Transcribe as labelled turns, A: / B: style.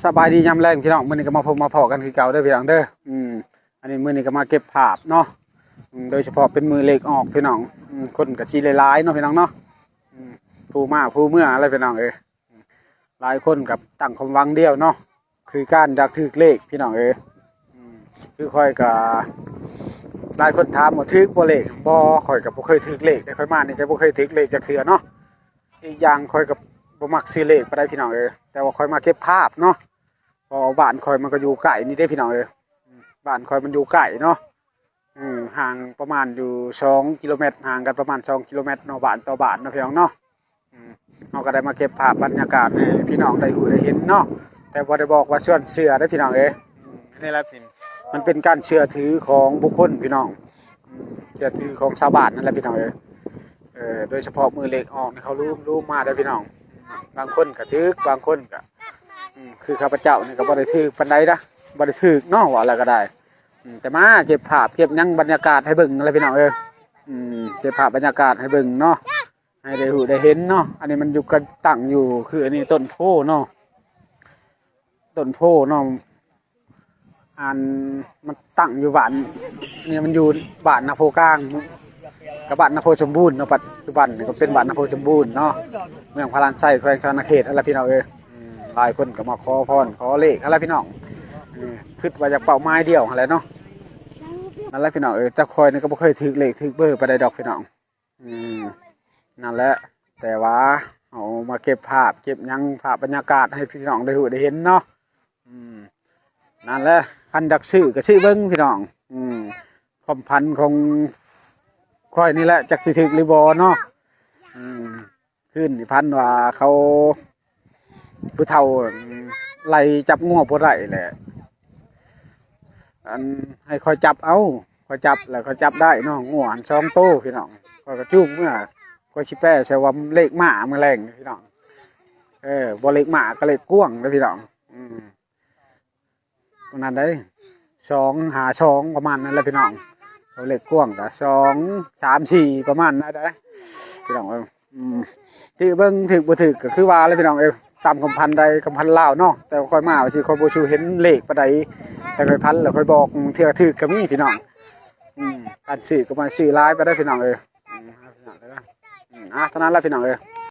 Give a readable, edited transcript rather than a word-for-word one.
A: สบายดียามแรงพี่น้องมื้อนี้ก็มาพบมาพอกันคือเก่าเด้อพี่น้องเด้ออันนี้มื้อนี้ก็มาเก็บภาพเนาะโดยเฉพาะเป็นมือเลขออกพี่น้องคนก็สิหลายๆเนาะพี่น้องเนาะผู้มาผู้เมื่ออะไรพี่น้องหลายคนกับตั้งความหวังเดียวเนาะคือการอยากถูกเลขพี่น้องคือค่อยก็หลายคนถามว่าถูกบ่เลขบ่ค่อยก็บ่เคยถูกเลขแต่ค่อยมานี่ก็บ่เคยถูกเลขจักเทื่อเนาะอีกอย่างค่อยก็บ่มักซื้อเลขปานใดพี่น้องแต่ว่าค่อยมาเก็บภาพเนาะพอบ้านค่อยมันก็อยู่ใกล้นี่ได้พี่น้องบ้านค่อยมันอยู่ใกล้เนาะห่างประมาณอยู่2กิโลเมตรห่างกันประมาณ2กิโลเมตรเนาะบ้านต่อบ้านเนาะพี่น้องเนาะเราก็ได้มาเก็บภาพบรรยากาศให้พี่น้องได้รู้ได้เห็นเนาะแต่บ่ได้บอกว่าส่วนเชื่อได้พี่น้องนี่แหละมันเป็นการเชื่อถือของบุคคลพี่น้องเชื่อถือของชาวบ้านนั่นแหละพี่น้องโดยเฉพาะมือเล็กออกเขารู้มาได้พี่น้องบางคนก็ถือบางคนก็คือข้าพเจ้านี่ก็บ่ได้ถือปานใดนะบ่ได้ถือเนาะว่าอะไรก็ได้แต่มาเก็บภาพเก็บยังบรรยากาศให้เบิ่งอะไรพี่น้องเก็บภาพบรรยากาศให้เบิ่งเนาะให้ได้รู้ได้เห็นเนาะอันนี้มันอยู่กันตั้งอยู่คืออันนี้ต้นโพเนาะต้นโพเนาะอันมันตั้งอยู่บ้านนี่มันอยู่บ้านนาโพกลางกับบ้านนาโพสมบูรณ์เนาะปัจจุบันนี่ก็เป็นบ้านนาโพสมบูรณ์เนาะเมืองพารานไส้แขวงชนเขตอะไรพี่น้องหลายคนก็มาขอพรขอเลขอะไรพี่น้องคิดว่าจะเป่าไม้เดียวอะไรเนาะนั่นแหละพี่น้องแต่คอยนี่ก็ไม่เคยถือเลขถือเบอร์ไปได้ดอกพี่น้องนั่นแหละแต่ว่าเอามาเก็บภาพเก็บยังภาพบรรยากาศให้พี่น้องได้รู้ได้เห็นเนาะนั่นแหละคันดักชื่อก็ชื่อเบิ้งพี่น้องความพันของค่อยนี่แหละจักสิถึกหรือบอเนาะขึ้นพันว่าเขาผู้เฒ่าไล่จับงัวผู้ไรแหละอันให้คอยจับเอาคอยจับแล้วคอยจับได้เนาะงัวอัน2 โตพี่น้องคอยกระจุ้งเมื่อคอยชิแป้ใช้ว่าเลขหมาเมื่อแรงพี่น้องบ่เลขหมาก็เลขก้วงนะพี่น้องตรงนั้นได้2 หา 2ประมาณนั้นแหละพี่น้องเขาเลขก้วงกับ2 3 4ประมาณนั้นได้พี่น้องที่เบิ้งถึกบ่ถึกก็คือว่าเลยพี่น้องตามคำพันใดคำพันลาวเนาะแต่ค่อยมาว่าสิค่อยบ่ชูเห็นเลขปานใดแต่ค่อยพันแล้วค่อยบอกเทื่อถึกก็มีพี่น้องการซื้อก็มาซื้อหลายไปได้พี่น้องเท่านั้นแหละพี่น้อง